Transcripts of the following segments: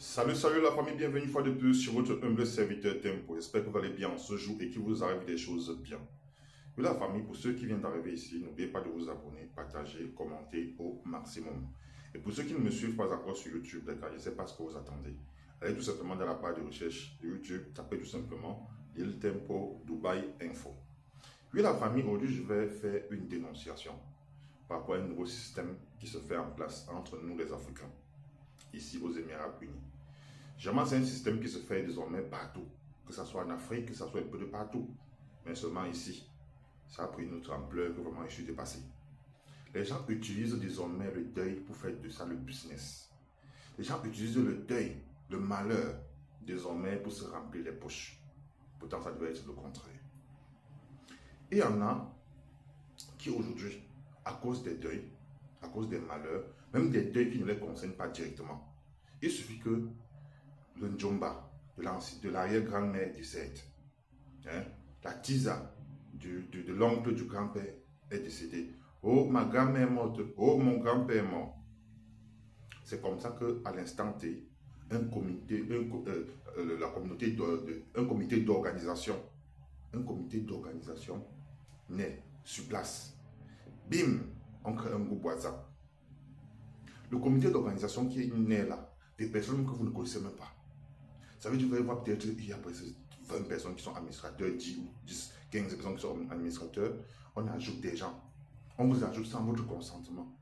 Salut la famille, bienvenue une fois de plus sur votre humble serviteur Tempo. J'espère que vous allez bien en ce jour et qu'il vous arrive des choses bien. Oui la famille, pour ceux qui viennent d'arriver ici, n'oubliez pas de vous abonner, partager, commenter au maximum. Et pour ceux qui ne me suivent pas encore sur YouTube, d'accord, je ne sais pas ce que vous attendez. Allez tout simplement dans la barre de recherche de YouTube, tapez tout simplement Il Tempo Dubaï Info. Oui la famille, aujourd'hui je vais faire une dénonciation par rapport à un nouveau système qui se fait en place entre nous les Africains, ici aux Émirats Unis. Jamais c'est un système qui se fait désormais partout, que ce soit en Afrique, que ce soit un peu de partout, mais seulement ici. Ça a pris une autre ampleur que vraiment je suis dépassé. Les gens utilisent désormais le deuil pour faire de ça le business. Les gens utilisent le deuil, le malheur, désormais pour se remplir les poches. Pourtant, ça devait être le contraire. Et il y en a qui aujourd'hui, à cause des deuils, à cause des malheurs, même des deuils qui ne les concernent pas directement, il suffit que le Njomba de l'arrière-grand-mère décède. Hein? La Tisa de l'oncle du grand-père est décédée. Oh, ma grand-mère est morte. Oh, mon grand-père est mort. C'est comme ça qu'à l'instant T, un comité, la communauté un comité d'organisation naît sur place. Bim, on crée un groupe WhatsApp. Le comité d'organisation qui est né là, des personnes que vous ne connaissez même pas. Ça veut dire que vous allez voir peut-être il y a 20 personnes qui sont administrateurs, 10, 15 personnes qui sont administrateurs. On ajoute des gens. On vous ajoute sans votre consentement.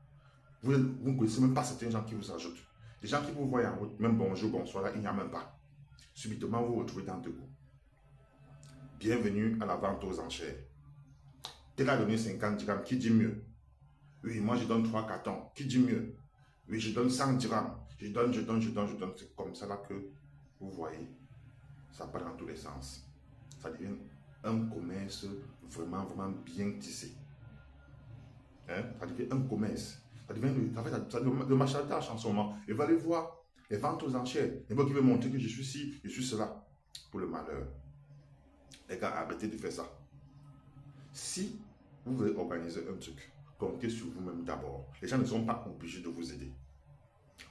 Vous ne connaissez même pas certains gens qui vous ajoutent. Les gens qui vous voient en route, même bonjour, bonsoir, là, il n'y a même pas. Subitement, vous vous retrouvez dans deux coups. Bienvenue à la vente aux enchères. Tel a donné 50 dirhams, qui dit mieux? Oui, moi je donne 3 cartons, qui dit mieux? Oui, je donne 100 dirhams. Je donne. C'est comme ça là que vous voyez, ça part dans tous les sens. Ça devient un commerce vraiment bien tissé. Hein? Ça devient un commerce. Ça devient le marchandage en ce moment. Et vous allez voir les ventes aux enchères. Les gens qui veulent montrer que je suis ci, je suis cela. Pour le malheur. Les gars, arrêtez de faire ça. Si vous voulez organiser un truc, comptez sur vous-même d'abord. Les gens ne sont pas obligés de vous aider.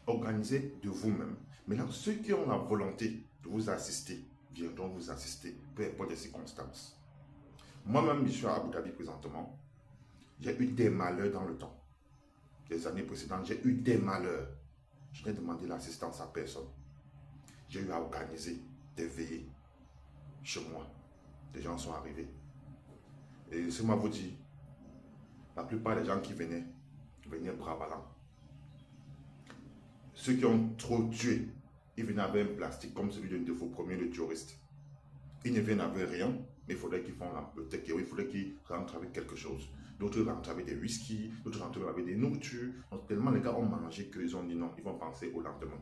Organisez de vous-même. Maintenant, ceux qui ont la volonté de vous assister, viendront vous assister, peu importe les circonstances. Moi-même, je suis à Abu Dhabi présentement. J'ai eu des malheurs dans le temps. Les années précédentes, j'ai eu des malheurs. Je n'ai demandé l'assistance à personne. J'ai eu à organiser des veillées chez moi. Des gens sont arrivés. Et ce moi vous dit, la plupart des gens qui venaient bras ballants. Ceux qui ont trop tué, ils venaient avec un plastique comme celui de vos premiers le terroriste. Ils ne viennent avec rien, mais il faudrait qu'ils fassent le takeaway, il faudrait qu'ils rentrent avec quelque chose. D'autres rentrent avec des whisky, d'autres rentrent avec des nourritures. Donc tellement les gars ont mangé qu'ils ont dit non, ils vont penser au lendemain.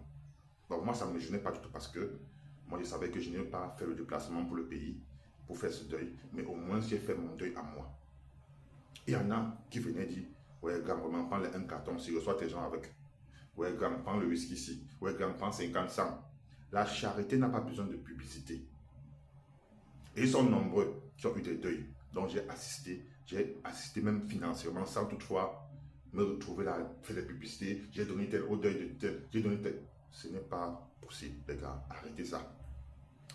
Donc moi ça ne me gênait pas du tout parce que moi je savais que je n'ai pas fait le déplacement pour le pays, pour faire ce deuil, mais au moins j'ai fait mon deuil à moi. Il y en a qui venaient dire, ouais grand, vraiment prends un carton, si reçois tes gens avec. Ouais grand, prends le whisky ici. Ouais grand, prends 50 cents. La charité n'a pas besoin de publicité. Et ils sont nombreux qui ont eu des deuils. Donc j'ai assisté même financièrement sans toutefois me retrouver là, faire des publicités. J'ai donné tel au deuil de tel, j'ai donné tel. Ce n'est pas possible, les gars. Arrêtez ça.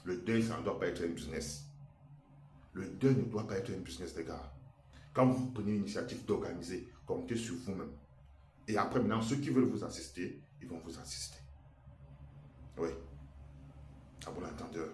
Le deuil, ça ne doit pas être un business. Le deuil ne doit pas être un business, les gars. Quand vous prenez l'initiative d'organiser, comptez sur vous-même. Et après, maintenant, ceux qui veulent vous assister, ils vont vous assister. Oui. À bon entendeur.